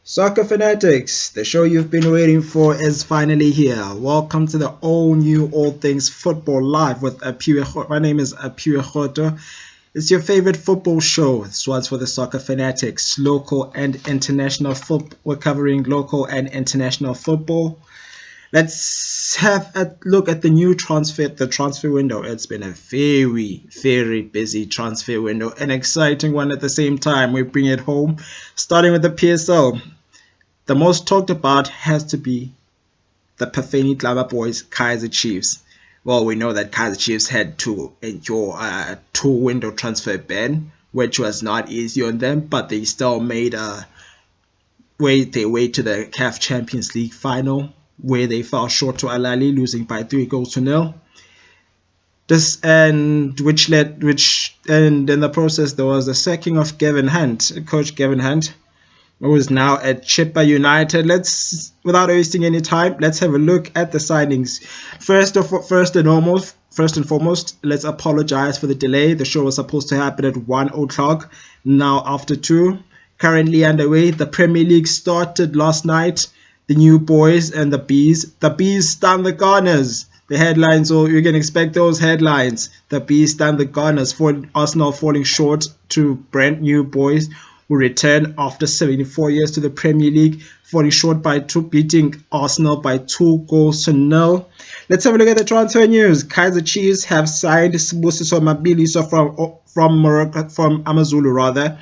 Soccer Fanatics, the show you've been waiting for is finally here. Welcome to the all new All Things Football Live with Apiwe. My name is Apiwe Khoto. It's your favorite football show. This one's for the Soccer Fanatics, local and international football. We're covering local and international football. Let's have a look at the transfer window. It's been a very busy transfer window, an exciting one at the same time. We bring it home, starting with the PSL. The most talked about has to be the Pafeni Klaba boys, Kaiser Chiefs. Well, we know that Kaiser Chiefs had to endure a two-window transfer ban, which was not easy on them, but they still made their way to the CAF Champions League final, where they fell short to Alali, losing by 3-0. This and which and in the process there was the sacking of Coach Gavin Hunt, who is now at Chippa United. Without wasting any time, let's have a look at the signings. First and foremost, let's apologize for the delay. The show was supposed to happen at 1 o'clock, now after 2. Currently underway. The Premier League started last night. The new boys and the bees. The bees stunned the Gunners. The headlines, or you can expect those headlines. The bees stunned the Gunners for Arsenal falling short to brand new boys who return after 74 years to the Premier League, falling short by beating Arsenal by 2-0. Let's have a look at the transfer news. Kaiser Chiefs have signed Sibusiso Mabiliso from Morocco, from Amazulu rather.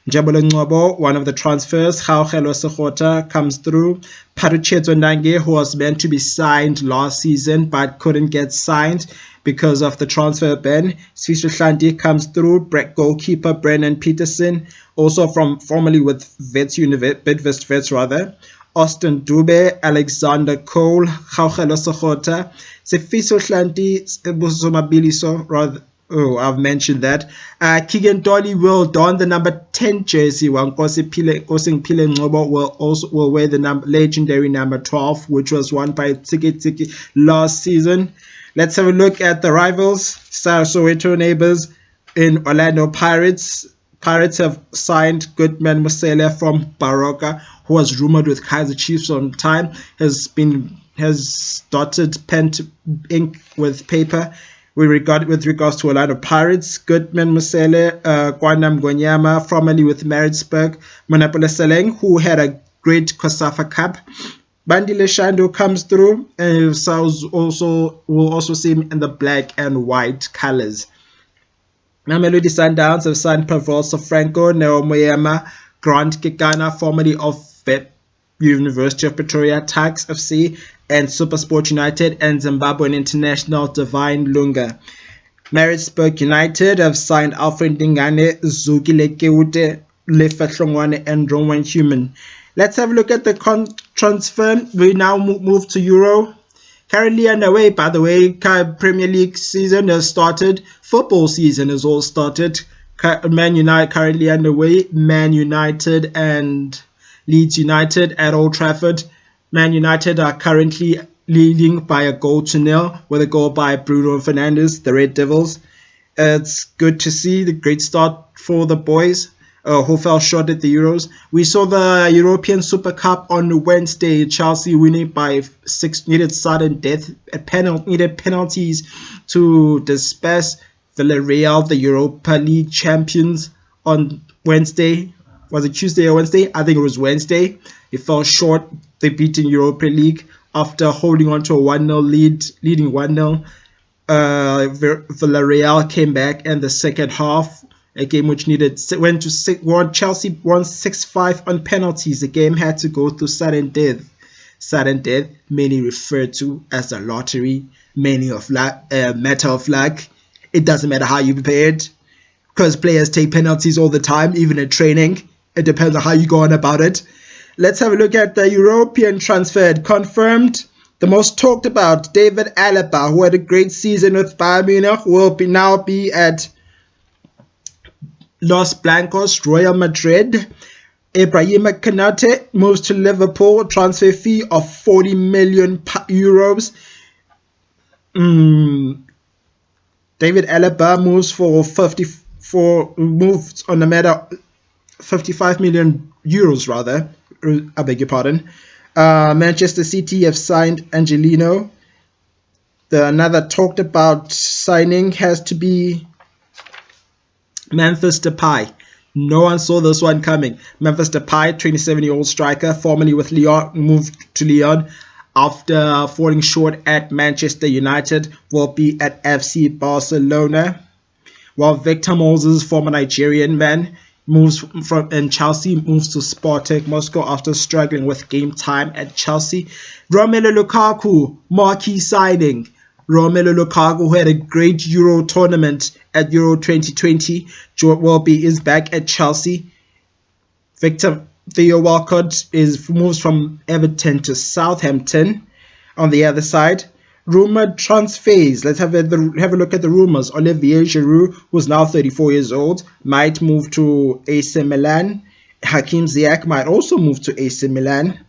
Njabolo Ngobo, one of the transfers. Kgaugelo Sekgotha comes through. Paruchetso Nange, who was meant to be signed last season but couldn't get signed because of the transfer ban. Sifiso Hlanti comes through. Goalkeeper Brennan Peterson, also formerly with Bidvest Vets rather. Austin Dube, Alexander Cole, Kgaugelo Sekgotha, Sifiso Hlanti, Sibusiso Mabiliso rather. Oh, I've mentioned that. Keegan Dolly will don the number 10 jersey, while Kosing Pile Ngobo will wear the legendary number 12, which was won by Tiki last season. Let's have a look at the rivals. Soweto neighbors in Orlando Pirates. Pirates have signed Goodman Musele from Baroka, who was rumored with Kaiser Chiefs on time, has dotted pen to ink with paper. With regards to Orlando Pirates, Goodman Musele, Kwanam Gonyama, formerly with Maritzburg, Monopoly Seleng, who had a great COSAFA Cup. Bandile Shando comes through, and will also see him in the black and white colors. Mamelodi Sundowns have signed Pavelso Franco, Neo Moyema, Grant Kekana, formerly of University of Pretoria, Tuks FC, and Supersport United, and Zimbabwean international Divine Lunga. Maritzburg United have signed Alfred Dingane, Zuki Lekeute, Lefahlongwane, and Rowan Human. Let's have a look at the transfer. We now move to Euro. Currently underway, by the way. Premier League season has started. Football season has all started. Man United currently underway. Man United and Leeds United at Old Trafford. Man United are currently leading by 1-0 with a goal by Bruno Fernandes, the Red Devils. It's good to see the great start for the boys who fell short at the Euros. We saw the European Super Cup on Wednesday. Chelsea winning by 6, needed sudden death, needed penalties to disperse Villarreal, the Europa League champions, on Wednesday. Was it Tuesday or Wednesday? I think it was Wednesday. It fell short. They beat in Europa League after holding on to a 1-0 lead, leading 1-0. Villarreal came back in the second half, a game which Chelsea won 6-5 on penalties. The game had to go through sudden death. Sudden death, many refer to as a lottery, matter of luck. It doesn't matter how you prepared, because players take penalties all the time, even in training. It depends on how you go on about it. Let's have a look at the European transfer. Confirmed, the most talked about, David Alaba, who had a great season with Bayern Munich, will now be at Los Blancos, Real Madrid. Ibrahima Konate moves to Liverpool, transfer fee of 40 million euros. David Alaba moves for for moved on a matter 55 million euros rather. I beg your pardon. Manchester City have signed Angelino. Another talked about signing has to be Memphis Depay. No one saw this one coming. Memphis Depay, 27-year-old striker, formerly with Lyon, moved to Lyon after falling short at Manchester United, will be at FC Barcelona. While Victor Moses, former Nigerian man, moves from in Chelsea, moves to Spartak Moscow after struggling with game time at Chelsea. Romelu Lukaku, marquee signing. Romelu Lukaku, who had a great Euro tournament at Euro 2020, is back at Chelsea. Victor Theo Walcott moves from Everton to Southampton. On the other side, rumored transfers. Let's have a look at the rumors. Olivier Giroud, who's now 34 years old, might move to AC Milan. Hakim Ziyech might also move to AC Milan.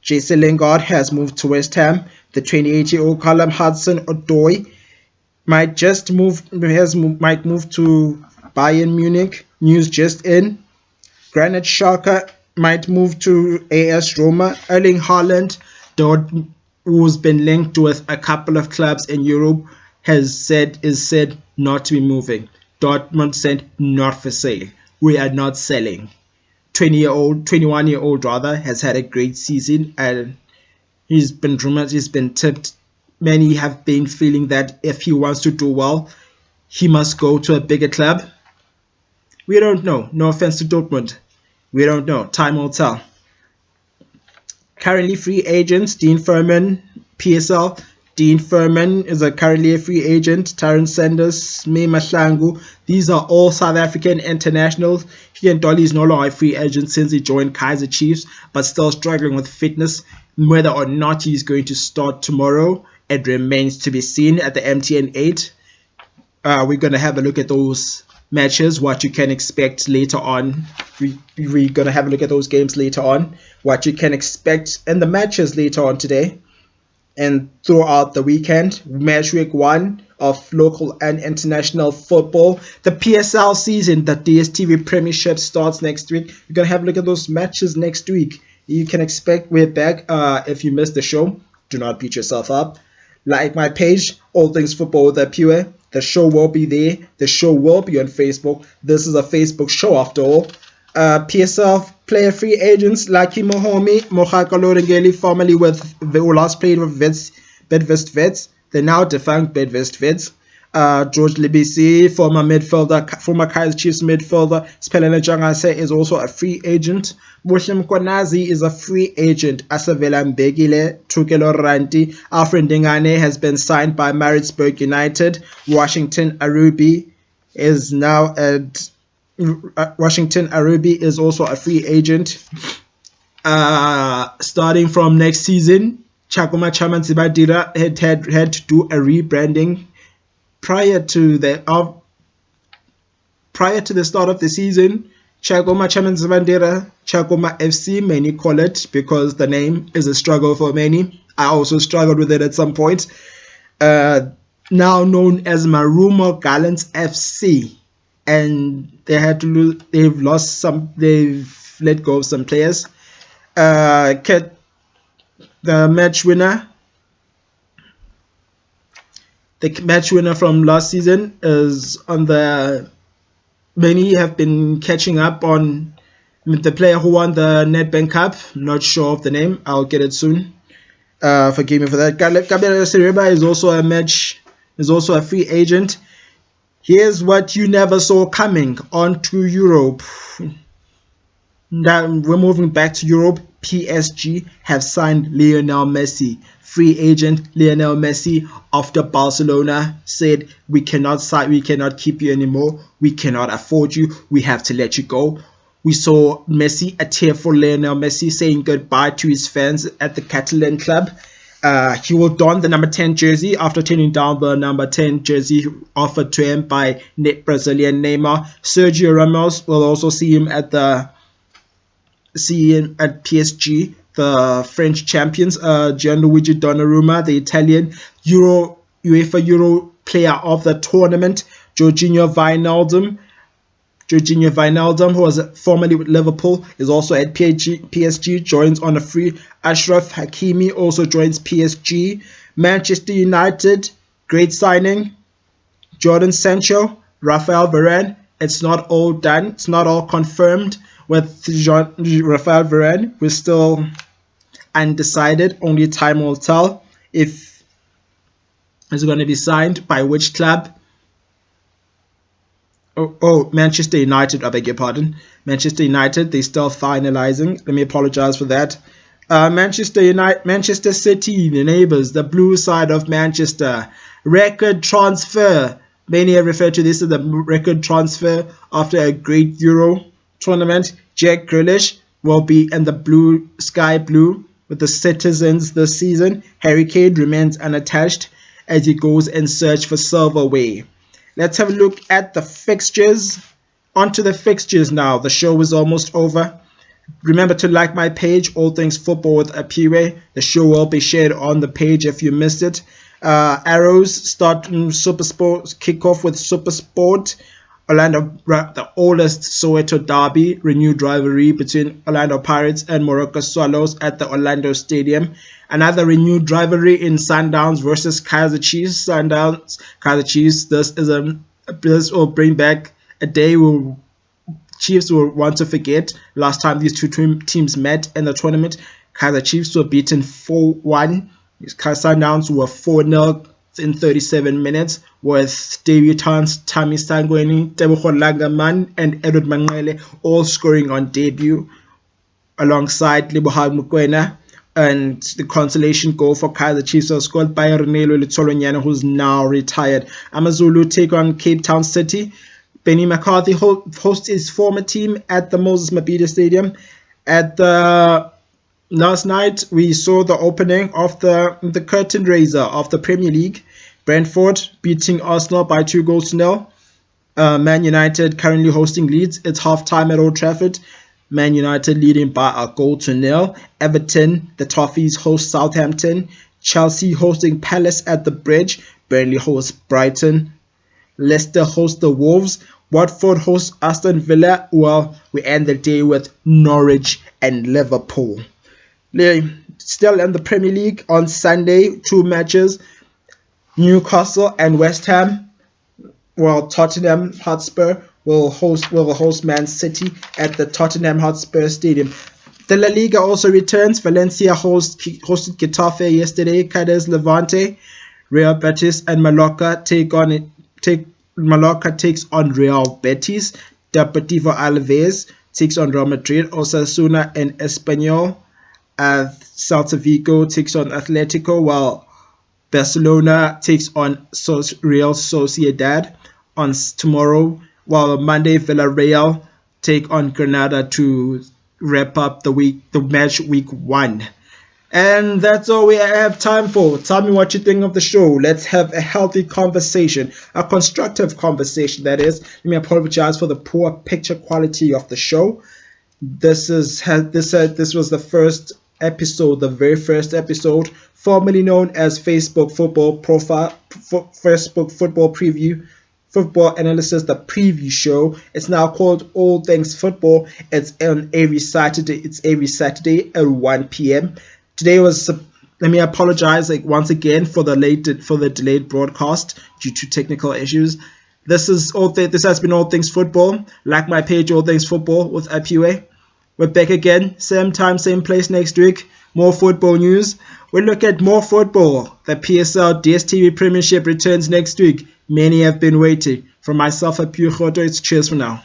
Jesse Lingard has moved to West Ham. The 28-year-old Callum Hudson-Odoi might move to Bayern Munich. News just in. Granit Xhaka might move to AS Roma. Erling Haaland, who's been linked with a couple of clubs in Europe, is said not to be moving. Dortmund said not for sale. We are not selling. 21-year-old rather, has had a great season and he's been rumored, he's been tipped. Many have been feeling that if he wants to do well, he must go to a bigger club. We don't know. No offense to Dortmund. We don't know. Time will tell. Currently free agents, Dean Furman, PSL. Dean Furman is currently a free agent. Taron Sanders, May Mahlangu. These are all South African internationals. Ian Dolly is no longer a free agent since he joined Kaizer Chiefs, but still struggling with fitness. Whether or not he's going to start tomorrow, it remains to be seen at the MTN 8. We're going to have a look at those matches, what you can expect later on. We're going to have a look at those games later on, what you can expect in the matches later on today and throughout the weekend. Match week 1 of local and international football. The PSL season, the DStv Premiership, starts next week. We're going to have a look at those matches next week. You can expect we're back. If you missed the show, do not beat yourself up. Like my page, All Things Football with Apiwe. The show will be there. The show will be on Facebook. This is a Facebook show after all. PSL player free agents, Lucky Mohomi, Mohaka Lorengeli, formerly who last played with Bidvest Wits, the now defunct Bidvest Wits. George Libisi, former Kaizer Chiefs midfielder. Spelene Jangase is also a free agent. Muslim Konazi is a free agent. Asavela Mbegile, Tukelo Ranti, Alfred Dingane has been signed by Maritzburg United. Washington Arubi is also a free agent. Starting from next season, Chakuma Chamanzibadira had to do a rebranding. Prior to the start of the season, Chakoma Chamanzibandera, Chakoma FC, many call it, because the name is a struggle for many. I also struggled with it at some point. Now known as Marumo Gallants FC, and they've let go of some players. The match winner from last season is on the. Many have been catching up on the player who won the Nedbank Cup. Not sure of the name. I'll get it soon. Forgive me for that. Gabriel Seriba is also a free agent. Here's what you never saw coming onto Europe. Now we're moving back to Europe. PSG have signed Lionel Messi. Free agent Lionel Messi after Barcelona said we cannot keep you anymore. We cannot afford you. We have to let you go. We saw Messi, a tearful Lionel Messi, saying goodbye to his fans at the Catalan club. He will don the number 10 jersey after turning down the number 10 jersey offered to him by Brazilian Neymar. Sergio Ramos will also see him at PSG. The French champions, Gianluigi Donnarumma, the Italian UEFA Euro player of the tournament, Jorginho Wijnaldum, who was formerly with Liverpool, is also at PSG, joins on a free. Achraf Hakimi also joins PSG. Manchester United, great signing. Jadon Sancho, Rafael Varane. It's not all done. It's not all confirmed with Rafael Varane. We're still undecided. Only time will tell if it's going to be signed by which club. Manchester United, I beg your pardon. Manchester United, they're still finalizing. Let me apologize for that. Manchester City, the neighbors, the blue side of Manchester. Record transfer. Many have referred to this as the record transfer after a great Euro tournament. Jack Grealish will be in the sky blue with the Citizens this season. Harry Kane remains unattached as he goes in search for silverware. Let's have a look at the fixtures. Onto the fixtures now. The show is almost over. Remember to like my page, All Things Football with Apiwe. The show will be shared on the page if you missed it. Arrows start Super Sport, kick off with Super Sport. The oldest Soweto derby, renewed rivalry between Orlando Pirates and Morocco Swallows at the Orlando Stadium. Another renewed rivalry in Sundowns versus Kaizer Chiefs. Kaizer Chiefs. This will bring back a day Chiefs will want to forget. Last time these two teams met in the tournament, Kaizer Chiefs were beaten 4-1. Sundowns were 4-0 in 37 minutes, with debutants Tami Sangweni, Tebogo Langaman, and Edward Manqele all scoring on debut, alongside Lebohang Mokoena. And the consolation goal for Kaizer Chiefs was scored by Renelo Letsolonyana, who's now retired. AmaZulu take on Cape Town City. Benny McCarthy hosts his former team at the Moses Mabhida Stadium. Last night, we saw the opening of the curtain raiser of the Premier League. Brentford beating Arsenal by 2-0. Man United currently hosting Leeds. It's half-time at Old Trafford. Man United leading by 1-0. Everton, the Toffees, host Southampton. Chelsea hosting Palace at the Bridge. Burnley hosts Brighton. Leicester hosts the Wolves. Watford hosts Aston Villa. Well, we end the day with Norwich and Liverpool. Still in the Premier League on Sunday, 2 matches. Newcastle and West Ham. Well, Tottenham Hotspur will host Man City at the Tottenham Hotspur Stadium. The La Liga also returns. Valencia hosted Getafe yesterday. Cadiz Levante. Real Betis and Mallorca takes on Real Betis. Deportivo Alaves takes on Real Madrid. Osasuna and Espanyol. Celta Vigo takes on Atletico, while Barcelona takes on Real Sociedad on tomorrow, while Monday Villarreal take on Granada to wrap up the match week 1. And that's all we have time for. Tell me what you think of the show. Let's have a healthy conversation, a constructive conversation, that is. Let me apologize for the poor picture quality of the show. This was the first episode, the very first episode, formerly known as Facebook Football Profile, Facebook Football Preview, Football Analysis, the preview show. It's now called All Things Football. It's on every Saturday. It's every Saturday at 1 p.m. Today was. Let me apologize once again for the delayed broadcast due to technical issues. This has been All Things Football. Like my page, All Things Football with Apiwe. We're back again, same time, same place next week. More football news. We'll look at more football. The PSL DStv Premiership returns next week. Many have been waiting. From myself, Apiwe Khoto, it's cheers for now.